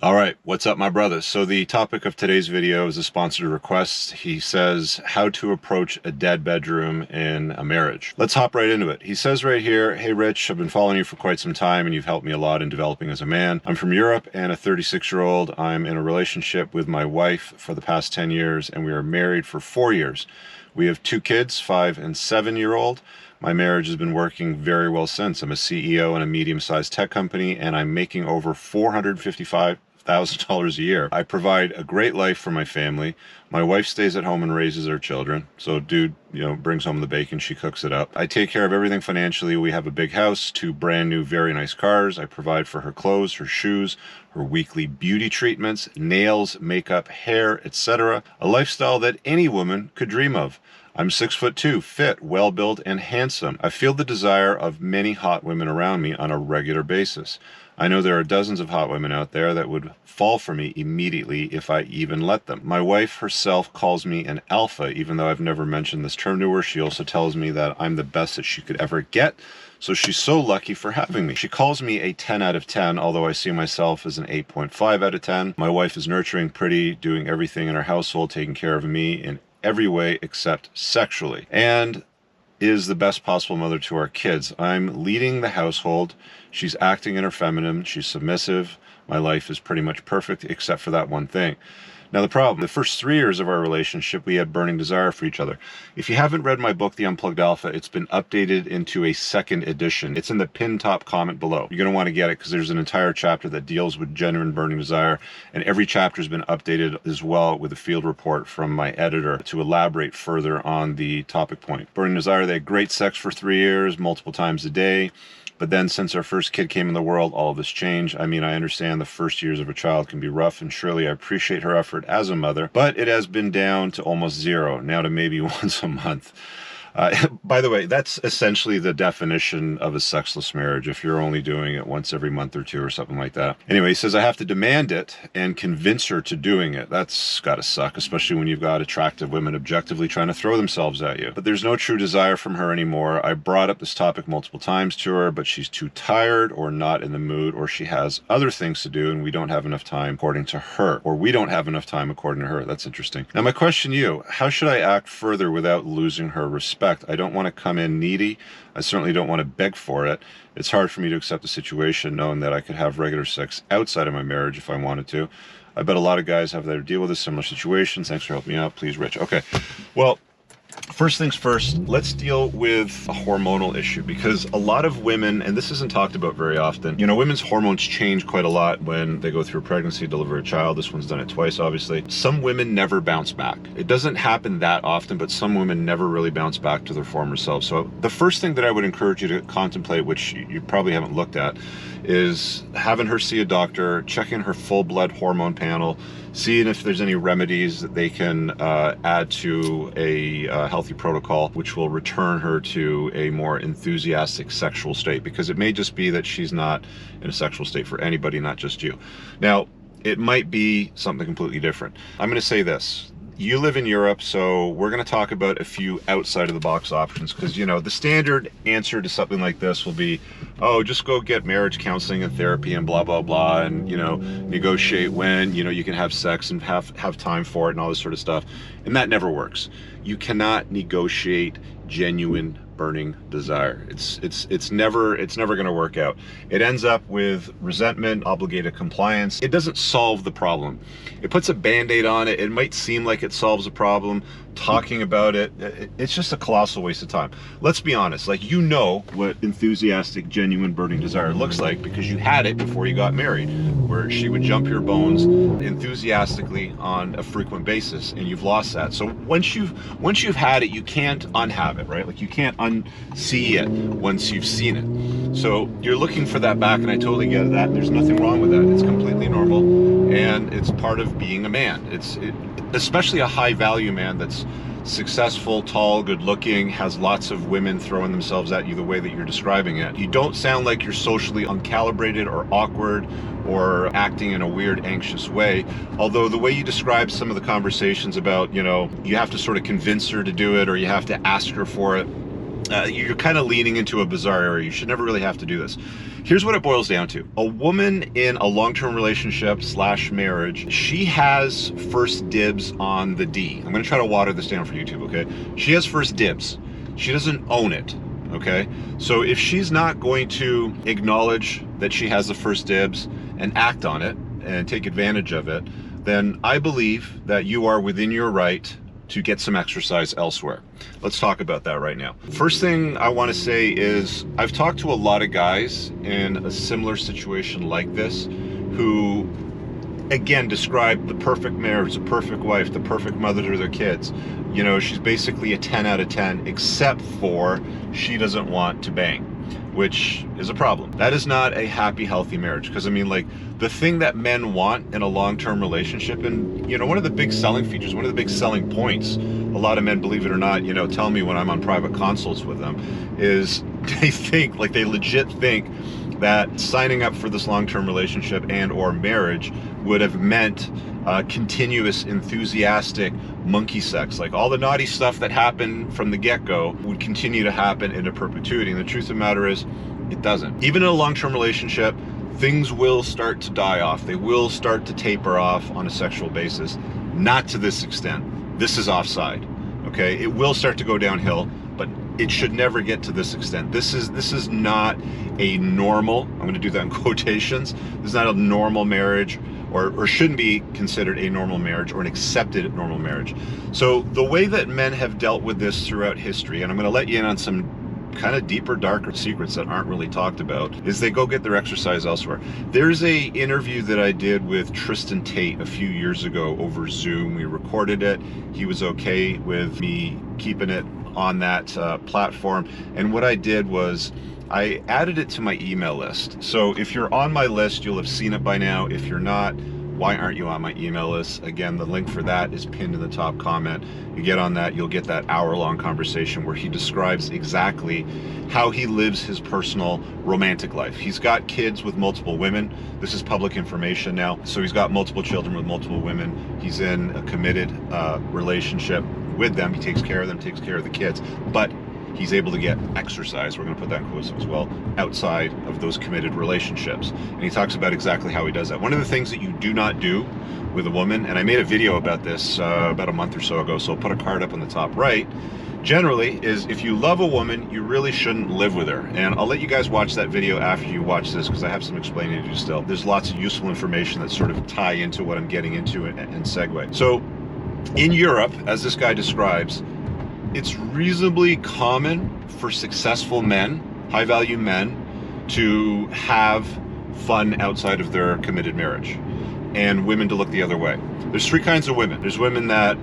All right, what's up, my brothers? So the topic of today's video is a sponsored request. He says how to approach a dead bedroom in a marriage. Let's hop right into it. He says right here, "Hey Rich, I've been following you for quite some time and you've helped me a lot in developing as a man. I'm from Europe and a 36-year-old. I'm in a relationship with my wife for the past 10 years and we are married for 4 years. We have 2 kids, 5 and 7-year-old. My marriage has been working very well since. I'm a CEO in a medium-sized tech company and I'm making over $455,000 a year. I provide a great life for my family. My wife stays at home and raises our children. So dude, brings home the bacon, she cooks it up. I take care of everything financially. We have a big house, 2 brand new, very nice cars. I provide for her clothes, her shoes, her weekly beauty treatments, nails, makeup, hair, etc. A lifestyle that any woman could dream of. I'm 6'2", fit, well-built, and handsome. I feel the desire of many hot women around me on a regular basis. I know there are dozens of hot women out there that would fall for me immediately if I even let them. My wife herself calls me an alpha, even though I've never mentioned this term to her. She also tells me that I'm the best that she could ever get. So she's so lucky for having me. She calls me a 10 out of 10, although I see myself as an 8.5 out of 10. My wife is nurturing, pretty, doing everything in our household, taking care of me in every way except sexually, and is the best possible mother to our kids. I'm leading the household. She's acting in her feminine. She's submissive. My life is pretty much perfect except for that one thing. Now the problem, the first 3 years of our relationship, we had burning desire for each other. If you haven't read my book, The Unplugged Alpha, it's been updated into a 2nd edition. It's in the pinned top comment below. You're going to want to get it because there's an entire chapter that deals with genuine burning desire, and every chapter has been updated as well with a field report from my editor to elaborate further on the topic point. Burning desire, they had great sex for 3 years, multiple times a day. But then since our first kid came in the world, all of this changed. I mean, I understand the first years of a child can be rough, and surely I appreciate her effort as a mother, but it has been down to almost 0, now to maybe once a month. By the way, that's essentially the definition of a sexless marriage, if you're only doing it once every month or 2 or something like that. Anyway, he says I have to demand it and convince her to doing it. That's gotta suck, especially when you've got attractive women objectively trying to throw themselves at you. But there's no true desire from her anymore. I brought up this topic multiple times to her, but she's too tired or not in the mood, or she has other things to do and we don't have enough time according to her. Or we don't have enough time according to her. That's interesting. Now my question to you, how should I act further without losing her respect? I don't want to come in needy. I certainly don't want to beg for it. It's hard for me to accept the situation knowing that I could have regular sex outside of my marriage if I wanted to. I bet a lot of guys have to deal with a similar situation. Thanks for helping me out. Please, Rich. Okay. Well, first things first, let's deal with a hormonal issue, because a lot of women, and this isn't talked about very often, women's hormones change quite a lot when they go through pregnancy, deliver a child. This one's done it twice, obviously. Some women never bounce back. It doesn't happen that often, but some women never really bounce back to their former selves. So the first thing that I would encourage you to contemplate, which you probably haven't looked at, is having her see a doctor, checking her full blood hormone panel, seeing if there's any remedies that they can add to a healthy protocol, which will return her to a more enthusiastic sexual state, because it may just be that she's not in a sexual state for anybody, not just you. Now, it might be something completely different. I'm going to say this. You live in Europe, so we're going to talk about a few outside of the box options, because the standard answer to something like this will be, oh, just go get marriage counseling and therapy and blah blah blah, and negotiate when you can have sex and have time for it and all this sort of stuff. And that never works. You cannot negotiate genuine burning desire. It's never going to work out. It ends up with resentment, obligated compliance. It doesn't solve the problem. It puts a band-aid on it. It might seem like it solves a problem. Talking about it's just a colossal waste of time. Let's be honest, what enthusiastic, genuine burning desire looks like, because you had it before you got married, where she would jump your bones enthusiastically on a frequent basis, and you've lost that. So once you've had it, you can't unhave it, right? Like, you can't unsee it once you've seen it. So you're looking for that back, and I totally get that. There's nothing wrong with that. It's completely normal, and it's part of being a man. Especially a high value man that's successful, tall, good looking, has lots of women throwing themselves at you the way that you're describing it. You don't sound like you're socially uncalibrated or awkward or acting in a weird, anxious way. Although the way you describe some of the conversations about, you have to sort of convince her to do it, or you have to ask her for it, you're kind of leaning into a bizarre area. You should never really have to do this. Here's what it boils down to. A woman in a long-term relationship / marriage, she has first dibs on the D. I'm going to try to water this down for YouTube, okay? She has first dibs. She doesn't own it, okay? So if she's not going to acknowledge that she has the first dibs and act on it and take advantage of it, then I believe that you are within your right to get some exercise elsewhere. Let's talk about that right now. First thing I want to say is I've talked to a lot of guys in a similar situation like this who, again, describe the perfect marriage, the perfect wife, the perfect mother to their kids. You know, she's basically a 10 out of 10, except for she doesn't want to bang, which is a problem. That is not a happy, healthy marriage. Because I mean, like, the thing that men want in a long-term relationship, and you know, one of the big selling features, one of the big selling points, a lot of men, believe it or not, you know, tell me when I'm on private consults with them, is they think, like, they legit think that signing up for this long-term relationship and or marriage would have meant continuous, enthusiastic monkey sex. Like, all the naughty stuff that happened from the get-go would continue to happen into perpetuity. And the truth of the matter is, it doesn't. Even in a long-term relationship, things will start to die off. They will start to taper off on a sexual basis. Not to this extent. This is offside, okay? It will start to go downhill, but it should never get to this extent. This is not a normal, I'm going to do that in quotations, this is not a normal marriage, or shouldn't be considered a normal marriage or an accepted normal marriage. So the way that men have dealt with this throughout history, and I'm going to let you in on some kind of deeper, darker secrets that aren't really talked about, is they go get their exercise elsewhere. There's a interview that I did with Tristan Tate a few years ago over Zoom. We recorded it. He was okay with me keeping it on that platform. And what I did was I added it to my email list. So if you're on my list, you'll have seen it by now. If you're not, why aren't you on my email list? Again, the link for that is pinned in the top comment. You get on that, you'll get that hour-long conversation where he describes exactly how he lives his personal romantic life. He's got kids with multiple women. This is public information now. So he's got multiple children with multiple women. He's in a committed relationship with them. He takes care of them, takes care of the kids. But he's able to get exercise, we're going to put that in quotes as well, outside of those committed relationships. And he talks about exactly how he does that. One of the things that you do not do with a woman, and I made a video about this about a month or so ago, so I'll put a card up on the top right, generally is if you love a woman, you really shouldn't live with her. And I'll let you guys watch that video after you watch this, because I have some explaining to do still. There's lots of useful information that sort of tie into what I'm getting into and segue. So in Europe, as this guy describes, it's reasonably common for successful men, high-value men, to have fun outside of their committed marriage, and women to look the other way. There's three kinds of women. There's women that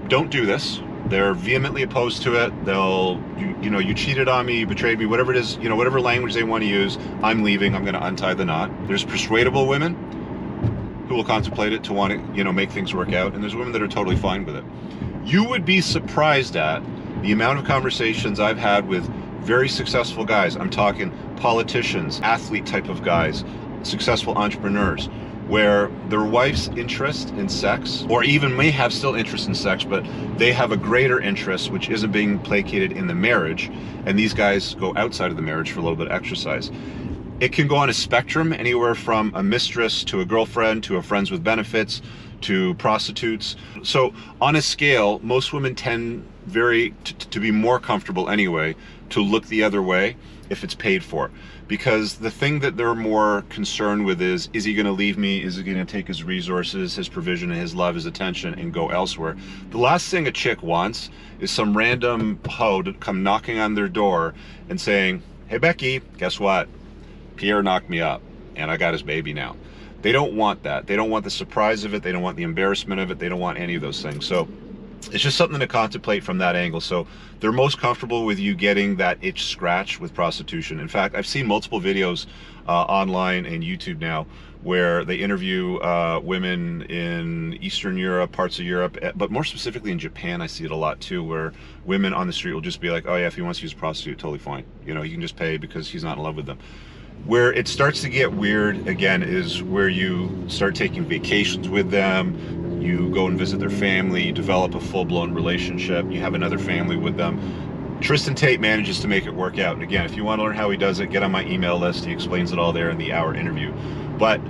don't do this. They're vehemently opposed to it. They'll, you know, you cheated on me, you betrayed me, whatever it is, you know, whatever language they want to use, I'm leaving, I'm going to untie the knot. There's persuadable women who will contemplate it to want to, you know, make things work out, and there's women that are totally fine with it. You would be surprised at the amount of conversations I've had with very successful guys. I'm talking politicians, athlete type of guys, successful entrepreneurs, where their wife's interest in sex, or even may have still interest in sex, but they have a greater interest which isn't being placated in the marriage, and these guys go outside of the marriage for a little bit of exercise. It can go on a spectrum, anywhere from a mistress to a girlfriend to a friends with benefits to prostitutes. So on a scale, most women tend to be more comfortable anyway to look the other way if it's paid for, because the thing that they're more concerned with is he going to leave me? Is he going to take his resources, his provision, and his love, his attention, and go elsewhere? The last thing a chick wants is some random hoe to come knocking on their door and saying, hey Becky, guess what? Pierre knocked me up and I got his baby now. They don't want that. They don't want the surprise of it. They don't want the embarrassment of it. They don't want any of those things. So it's just something to contemplate from that angle. So they're most comfortable with you getting that itch scratched with prostitution. In fact, I've seen multiple videos online and YouTube now where they interview women in Eastern Europe, parts of Europe, but more specifically in Japan, I see it a lot too, where women on the street will just be like, oh yeah, if he wants to use a prostitute, totally fine. You know, he can just pay because he's not in love with them. Where it starts to get weird, again, is where you start taking vacations with them, you go and visit their family, you develop a full-blown relationship, you have another family with them. Tristan Tate manages to make it work out. And again, if you want to learn how he does it, get on my email list. He explains it all there in the hour interview. But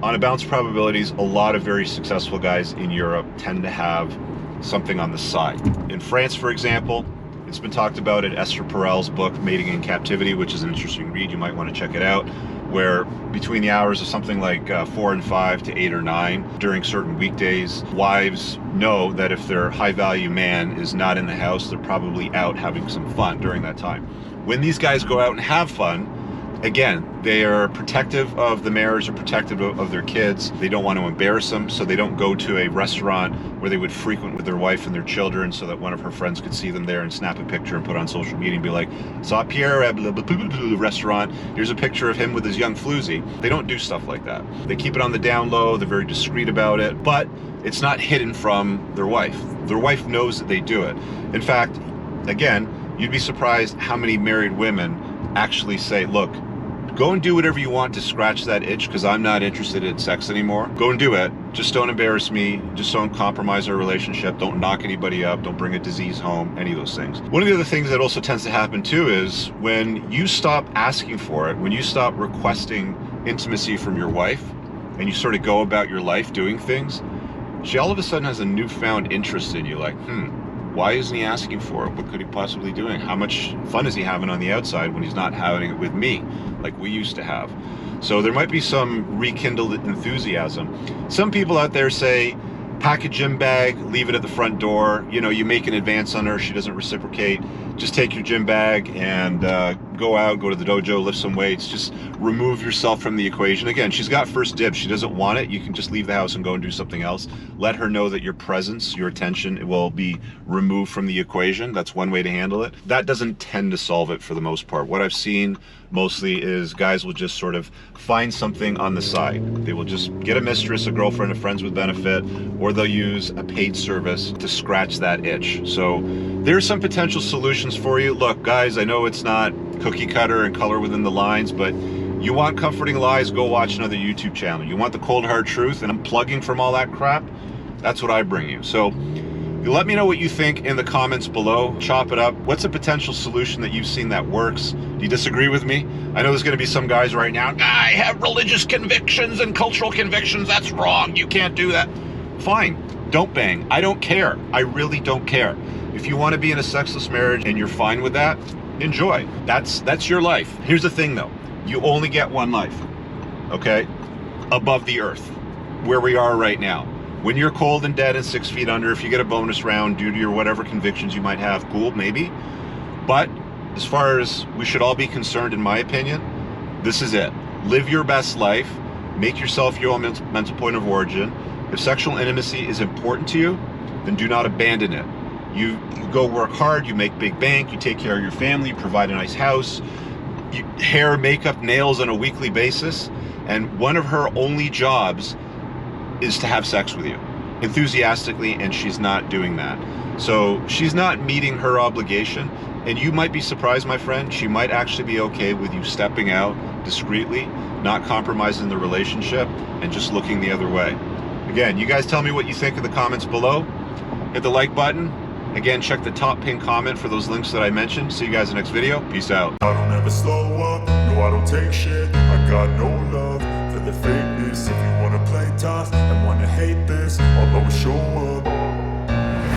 on a balanced probabilities, a lot of very successful guys in Europe tend to have something on the side. In France, for example, it's been talked about in Esther Perel's book, Mating in Captivity, which is an interesting read. You might want to check it out, where between the hours of something like 4 and 5 to 8 or 9 during certain weekdays, wives know that if their high-value man is not in the house, they're probably out having some fun during that time. When these guys go out and have fun, again, they are protective of the marriage, or protective of their kids. They don't want to embarrass them, so they don't go to a restaurant where they would frequent with their wife and their children so that one of her friends could see them there and snap a picture and put on social media and be like, saw Pierre at the restaurant, here's a picture of him with his young floozy. They don't do stuff like that. They keep it on the down low, they're very discreet about it, but it's not hidden from their wife. Their wife knows that they do it. In fact, again, you'd be surprised how many married women actually say, look, go and do whatever you want to scratch that itch, because I'm not interested in sex anymore. Go and do it. Just don't embarrass me. Just don't compromise our relationship. Don't knock anybody up. Don't bring a disease home. Any of those things. One of the other things that also tends to happen too is when you stop asking for it, when you stop requesting intimacy from your wife, and you sort of go about your life doing things, she all of a sudden has a newfound interest in you. Like, why isn't he asking for it? What could he possibly be doing? How much fun is he having on the outside when he's not having it with me like we used to have? So there might be some rekindled enthusiasm. Some people out there say, pack a gym bag, leave it at the front door. You know, you make an advance on her, she doesn't reciprocate. Just take your gym bag and go out, go to the dojo, lift some weights. Just remove yourself from the equation. Again, she's got first dibs. She doesn't want it. You can just leave the house and go and do something else. Let her know that your presence, your attention will be removed from the equation. That's one way to handle it. That doesn't tend to solve it for the most part. What I've seen mostly is guys will just sort of find something on the side. They will just get a mistress, a girlfriend, a friends with benefit, or they'll use a paid service to scratch that itch. So there's some potential solutions for you. Look, guys, I know it's not cookie cutter and color within the lines, but you want comforting lies, go watch another YouTube channel. You want the cold hard truth and unplugging from all that crap, that's what I bring you. So you let me know what you think in the comments below. Chop it up. What's a potential solution that you've seen that works? Do you disagree with me? I know there's going to be some guys right now, I have religious convictions and cultural convictions, that's wrong, you can't do that. Fine, don't bang. I don't care. I really don't care. If you want to be in a sexless marriage and you're fine with that, enjoy. That's your life. Here's the thing though, you only get one life, okay? Above the earth, where we are right now. When you're cold and dead and 6 feet under, if you get a bonus round due to your whatever convictions you might have, cool, maybe. But as far as we should all be concerned, in my opinion, this is it. Live your best life. Make yourself your own mental point of origin. If sexual intimacy is important to you, then do not abandon it. You go work hard, you make big bank, you take care of your family, you provide a nice house, hair, makeup, nails on a weekly basis, and one of her only jobs is to have sex with you enthusiastically, and she's not doing that. So she's not meeting her obligation, and you might be surprised, my friend, she might actually be okay with you stepping out discreetly, not compromising the relationship, and just looking the other way. Again, you guys tell me what you think in the comments below. Hit the like button. Again, check the top pinned comment for those links that I mentioned. See you guys in the next video. Peace out. I don't ever slow up, no I don't take shit. I got no love for the fakeness. If you wanna play tough and wanna hate this, I'll always show up.